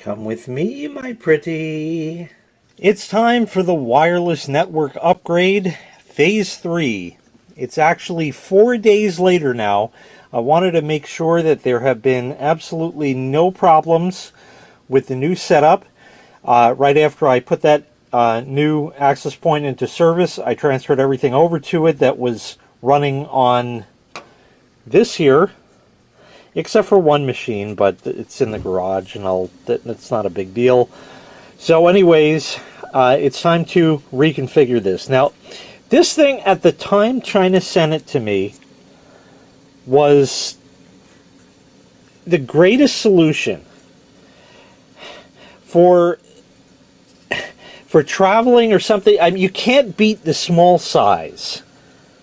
Come with me, my pretty. It's time for the wireless network upgrade, Phase 3. It's actually 4 days later now. I wanted to make sure that there have been absolutely no problems with the new setup. Right after I put that new access point into service, I transferred everything over to it that was running on this here, except for one machine, but it's in the garage, and it's not a big deal. So anyways, it's time to reconfigure this. Now, this thing, at the time China sent it to me, was the greatest solution for traveling or something. I mean, you can't beat the small size.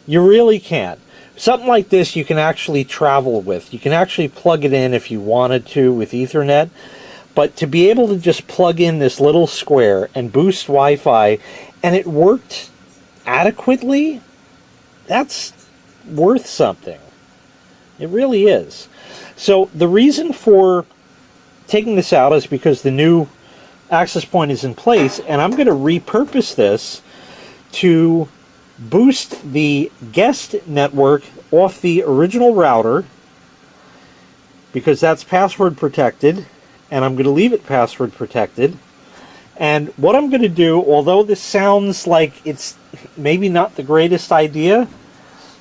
You really can't. Something like this you can actually travel with. You can actually plug it in if you wanted to with Ethernet. But to be able to just plug in this little square and boost Wi-Fi, and it worked adequately, that's worth something. It really is. So the reason for taking this out is because the new access point is in place, and I'm going to repurpose this to boost the guest network off the original router, because that's password protected, and I'm going to leave it password protected. And what I'm going to do, although this sounds like it's maybe not the greatest idea,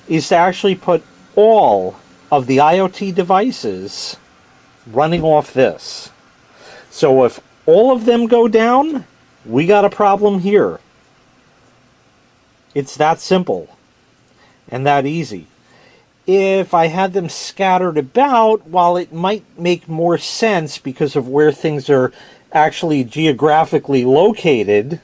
is to actually put all of the IoT devices running off this. So if all of them go down, we got a problem here. It's that simple and that easy. If I had them scattered about, while it might make more sense because of where things are actually geographically located,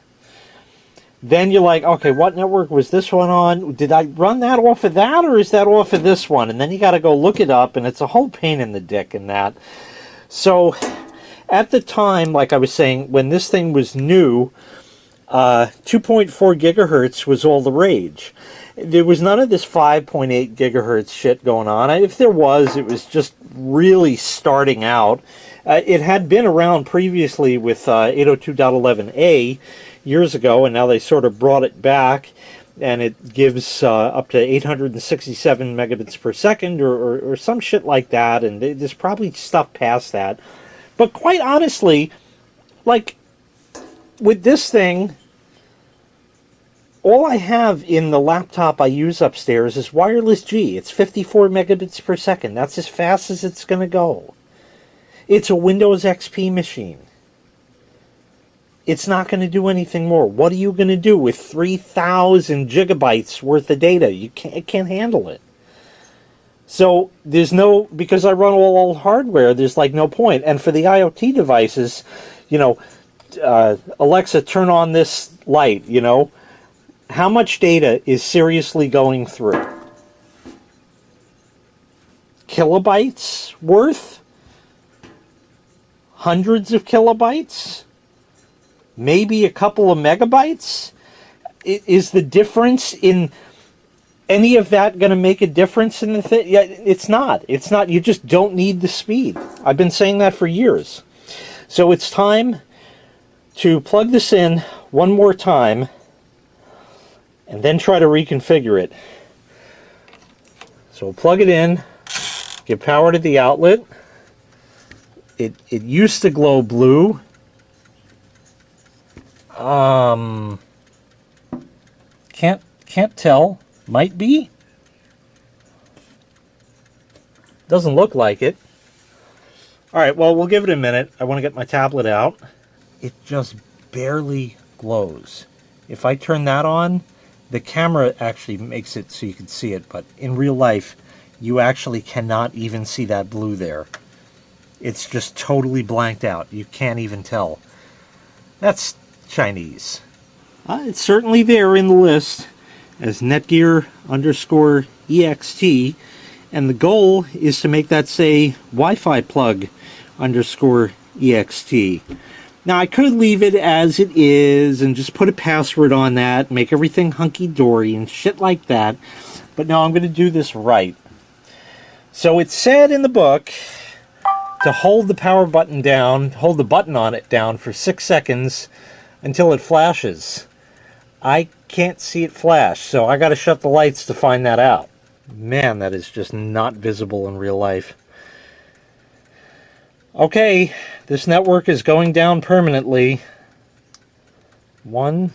then you're like, okay, what network was this one on? Did I run that off of that, or is that off of this one? And then you got to go look it up, and it's a whole pain in the dick in that. So at the time, like I was saying, when this thing was new, 2.4 gigahertz was all the rage. There was none of this 5.8 gigahertz shit going on. If there was, it was just really starting out. It had been around previously with 802.11a years ago, and now they sort of brought it back, and it gives up to 867 megabits per second or some shit like that, and there's probably stuff past that. But quite honestly, like, with this thing, all I have in the laptop I use upstairs is wireless G. It's 54 megabits per second. That's as fast as it's going to go. It's a Windows XP machine. It's not going to do anything more. What are you going to do with 3,000 gigabytes worth of data? It can't handle it. So there's no, because I run all old hardware, there's like no point. And for the IoT devices, you know, Alexa, turn on this light, you know. How much data is seriously going through? Kilobytes worth? Hundreds of kilobytes? Maybe a couple of megabytes? Is the difference in any of that going to make a difference in the thing? Yeah, it's not. It's not. You just don't need the speed. I've been saying that for years. So it's time to plug this in one more time and then try to reconfigure it. So we'll plug it in, give power to the outlet. It used to glow blue. Can't tell. Might be. Doesn't look like it. Alright, well, we'll give it a minute. I want to get my tablet out. It just barely glows. If I turn that on, the camera actually makes it so you can see it, but in real life, you actually cannot even see that blue there. It's just totally blanked out. You can't even tell. That's Chinese. It's certainly there in the list as Netgear_EXT, and the goal is to make that say Wi-Fi plug_EXT. Now, I could leave it as it is and just put a password on that, make everything hunky-dory and shit like that, but no, I'm going to do this right. So it said in the book to hold the power button down, hold the button on it down for 6 seconds until it flashes. I can't see it flash, so I got to shut the lights to find that out. Man, that is just not visible in real life. Okay, this network is going down permanently. 1,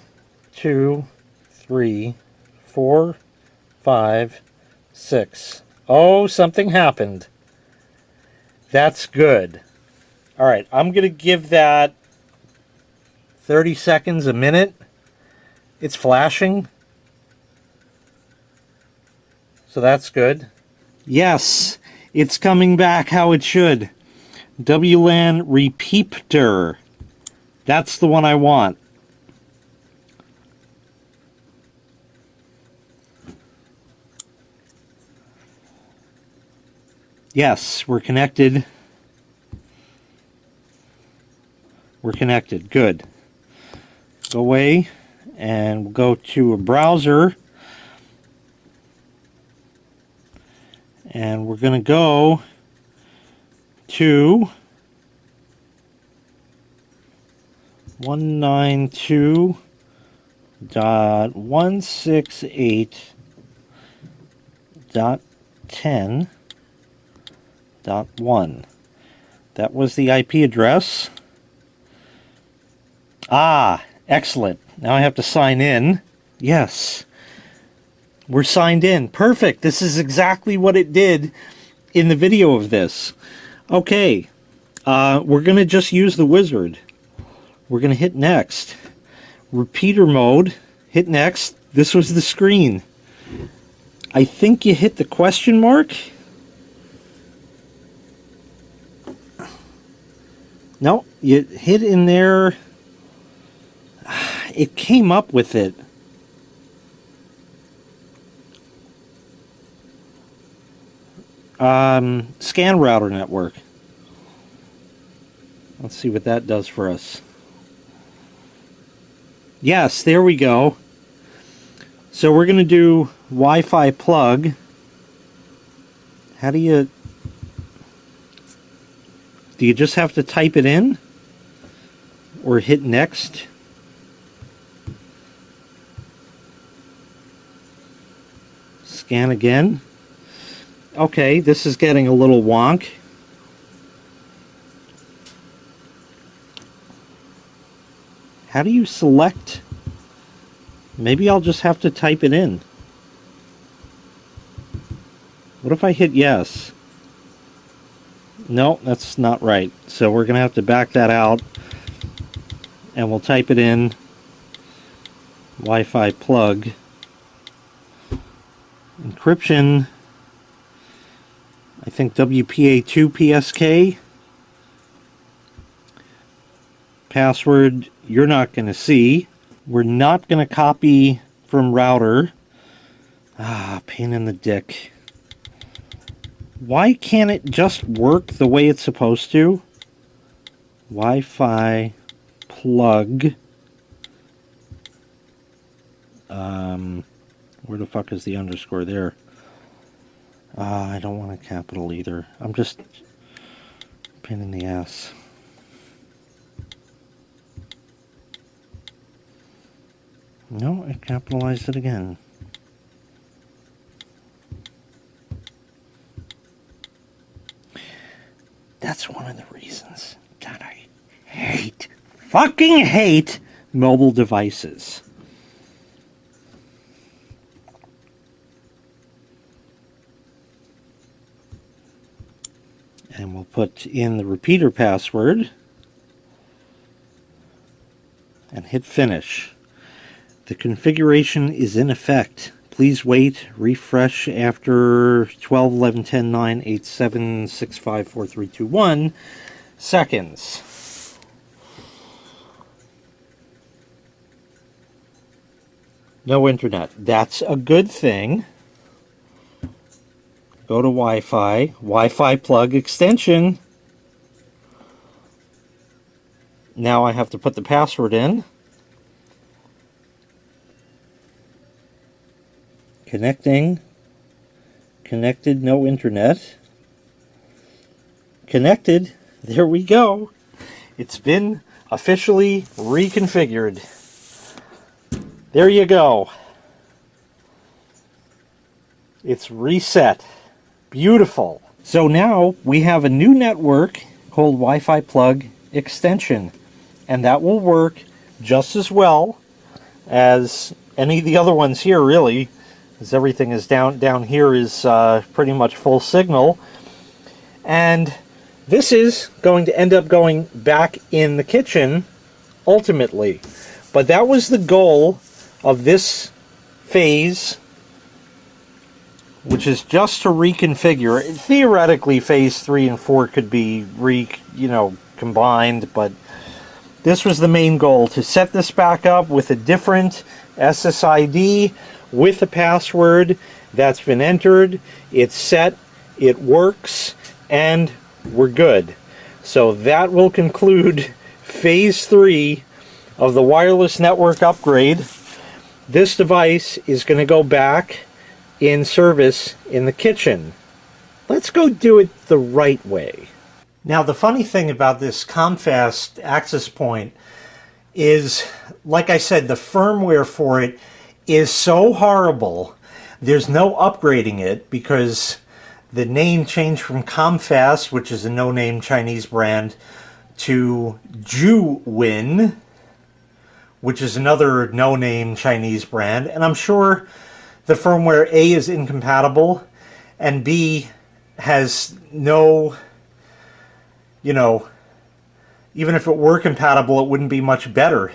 2, 3, 4, 5, 6. Oh, something happened. That's good. All right, I'm going to give that 30 seconds, a minute. It's flashing. So that's good. Yes, it's coming back how it should. WLAN repeater. That's the one I want. Yes, we're connected. We're connected. Good. Go away and we'll go to a browser. And we're going to go to 192.168.10.1. That was the IP address. Ah, excellent. Now I have to sign in. Yes. We're signed in. Perfect. This is exactly what it did in the video of this. Okay. We're going to just use the wizard. We're going to hit next. Repeater mode. Hit next. This was the screen. I think you hit the question mark. No, you hit in there. It came up with it. Scan router network. Let's see what that does for us. Yes, there we go. So we're going to do Wi-Fi plug. How do you just have to type it in? Or hit next? Scan again. Okay, this is getting a little wonk. How do you select? Maybe I'll just have to type it in. What if I hit yes? No, that's not right. So we're going to have to back that out. And we'll type it in. Wi-Fi plug. Encryption. I think WPA2 PSK. Password you're not going to see. We're not going to copy from router. Ah, pain in the dick. Why can't it just work the way it's supposed to? Wi-Fi plug. Where the fuck is the underscore there? I don't want a capital either. I'm just pain in the ass. No, I capitalized it again. That's one of the reasons that I fucking hate mobile devices. And we'll put in the repeater password and hit finish. The configuration is in effect. Please wait. Refresh after 12, 11, 10, 9, 8, 7, 6, 5, 4, 3, 2, 1 seconds. No internet. That's a good thing. Go to Wi-Fi. Wi-Fi plug extension. Now I have to put the password in. Connecting. Connected, no internet. connected. There we go. It's been officially reconfigured. There you go. It's reset. Beautiful. So now we have a new network called Wi-Fi plug extension, and that will work just as well as any of the other ones here, really, because everything is down here is pretty much full signal. And this is going to end up going back in the kitchen ultimately, but that was the goal of this phase, which is just to reconfigure. Theoretically, phase 3 and 4 could be combined, but this was the main goal, to set this back up with a different SSID with a password that's been entered. It's set, it works, and we're good. So that will conclude phase 3 of the wireless network upgrade. This device is going to go back in service in the kitchen. Let's go do it the right way. Now, the funny thing about this ComFast access point is, like I said, the firmware for it is so horrible. There's no upgrading it because the name changed from ComFast, which is a no-name Chinese brand, to Juwin, which is another no-name Chinese brand. And I'm sure the firmware A is incompatible and B has no, even if it were compatible, it wouldn't be much better.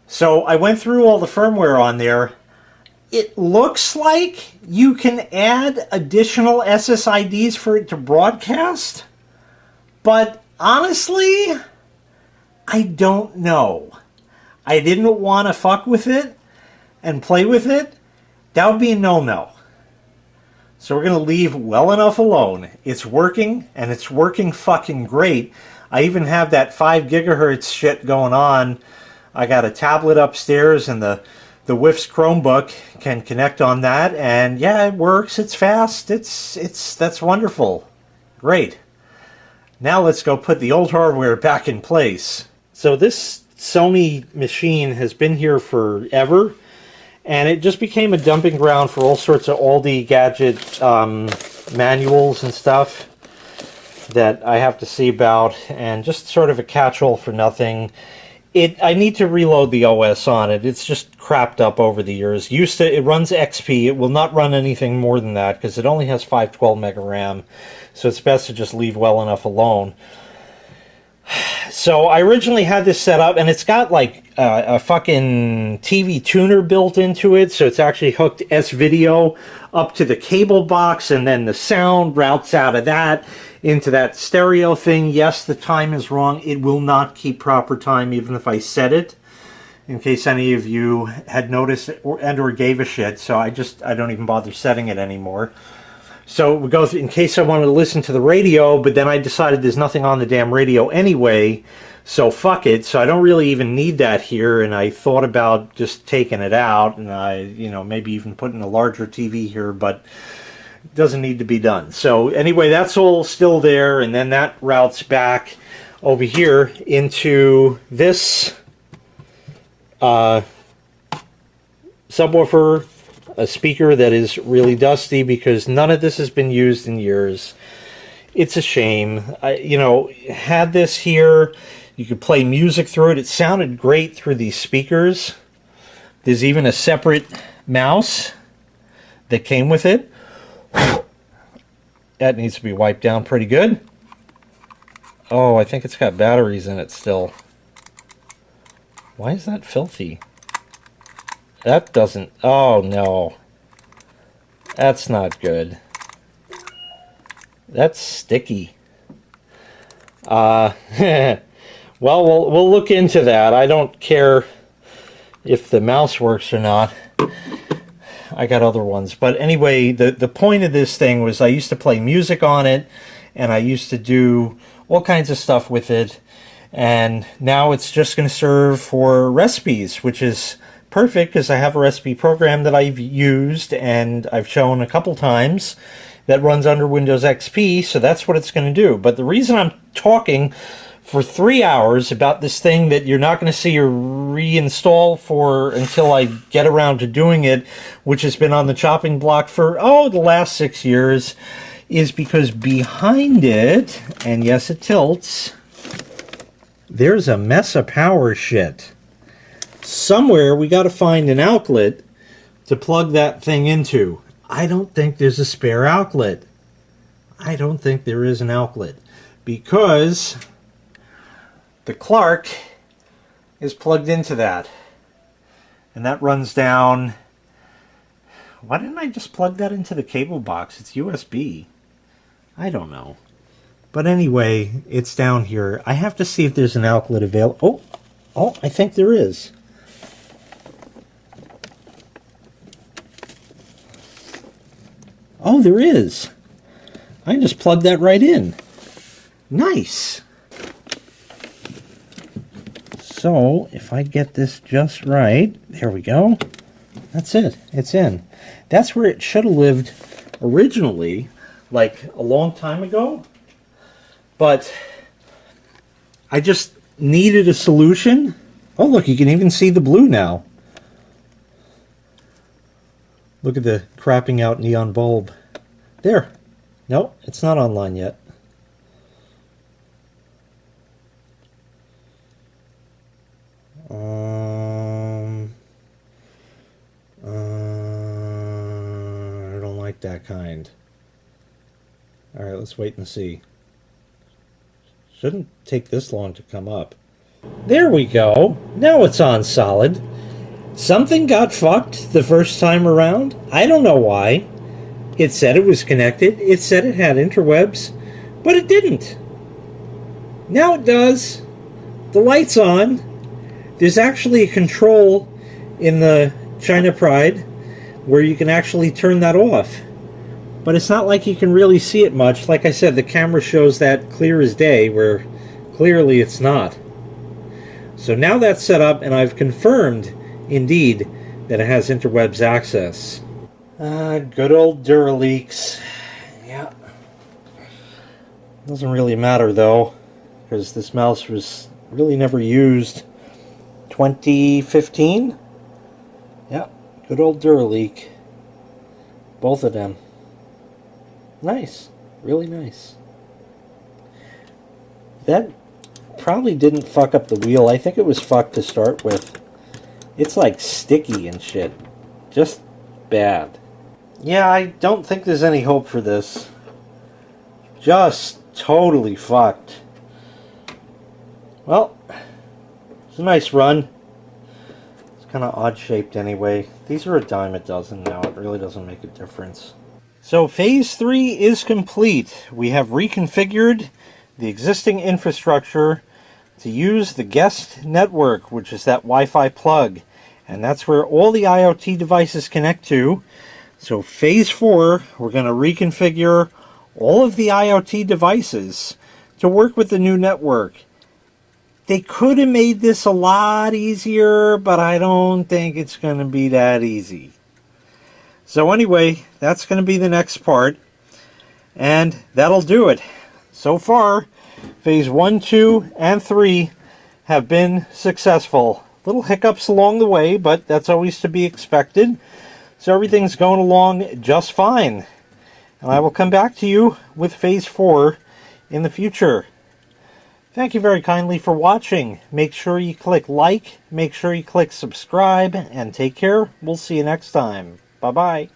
So I went through all the firmware on there. It looks like you can add additional SSIDs for it to broadcast, but honestly, I don't know. I didn't want to fuck with it and play with it. That would be a no-no. So we're going to leave well enough alone. It's working, and it's working fucking great. I even have that 5 gigahertz shit going on. I got a tablet upstairs, and the WIF's Chromebook can connect on that, and yeah, it works. It's fast. That's wonderful. Great. Now let's go put the old hardware back in place. So this Sony machine has been here forever, and it just became a dumping ground for all sorts of Aldi gadget manuals and stuff that I have to see about, and just sort of a catch-all for nothing. I need to reload the OS on it. It's just crapped up over the years. It runs XP. It will not run anything more than that because it only has 512 mega RAM, so it's best to just leave well enough alone. So I originally had this set up, and it's got like a fucking TV tuner built into it, so it's actually hooked S-Video up to the cable box, and then the sound routes out of that into that stereo thing. Yes, the time is wrong. It will not keep proper time even if I set it, in case any of you had noticed or gave a shit. So I don't even bother setting it anymore. So we go through, in case I wanted to listen to the radio, but then I decided there's nothing on the damn radio anyway, so fuck it. So I don't really even need that here, and I thought about just taking it out, and maybe even putting a larger TV here, but it doesn't need to be done. So anyway, that's all still there, and then that routes back over here into this subwoofer, a speaker that is really dusty because none of this has been used in years. It's a shame. Had this here, you could play music through it. It sounded great through these speakers. There's even a separate mouse that came with it. That needs to be wiped down pretty good. Oh, I think it's got batteries in it still. Why is that filthy? That doesn't... Oh, no. That's not good. That's sticky. Well, we'll look into that. I don't care if the mouse works or not. I got other ones. But anyway, the point of this thing was I used to play music on it, and I used to do all kinds of stuff with it. And now it's just going to serve for recipes, which is perfect because I have a recipe program that I've used and I've shown a couple times, that runs under Windows XP, so that's what it's going to do. But the reason I'm talking for 3 hours about this thing that you're not going to see a reinstall for until I get around to doing it, which has been on the chopping block for, the last 6 years, is because behind it, and yes, it tilts, there's a mess of power shit. Somewhere we got to find an outlet to plug that thing into. I don't think there's a spare outlet. I don't think there is an outlet because the Clark is plugged into that. And that runs down. Why didn't I just plug that into the cable box? It's USB. I don't know. But anyway, it's down here. I have to see if there's an outlet available. Oh, I think there is. Oh, there is. I just plugged that right in. Nice. So, if I get this just right, there we go. That's it. It's in. That's where it should have lived originally, like a long time ago. But I just needed a solution. Oh, look, you can even see the blue now. Look at the crapping out neon bulb. There. Nope, it's not online yet. I don't like that kind. Alright, let's wait and see. Shouldn't take this long to come up. There we go. Now it's on solid. Something got fucked the first time around. I don't know why. It said it was connected. It said it had interwebs, but it didn't. Now it does. The light's on. There's actually a control in the China Pride where you can actually turn that off. But it's not like you can really see it much. Like I said, the camera shows that clear as day, where clearly it's not. So now that's set up, and I've confirmed indeed that it has interwebs access. Good old Duraleaks. Yeah. Doesn't really matter though, because this mouse was really never used. 2015? Yeah, good old Duraleak. Both of them. Nice. Really nice. That probably didn't fuck up the wheel. I think it was fucked to start with. It's like sticky and shit. Just bad. Yeah, I don't think there's any hope for this. Just totally fucked. Well, it's a nice run. It's kind of odd shaped anyway. These are a dime a dozen now. It really doesn't make a difference. So phase 3 is complete. We have reconfigured the existing infrastructure to use the guest network, which is that Wi-Fi plug. And that's where all the IoT devices connect to. So phase 4, we're going to reconfigure all of the IoT devices to work with the new network. They could have made this a lot easier, but I don't think it's going to be that easy. So anyway, that's going to be the next part. And that'll do it. So far, phase 1, 2, and 3 have been successful. Little hiccups along the way, but that's always to be expected. So everything's going along just fine. And I will come back to you with phase 4 in the future. Thank you very kindly for watching. Make sure you click like, make sure you click subscribe, and take care. We'll see you next time. Bye-bye.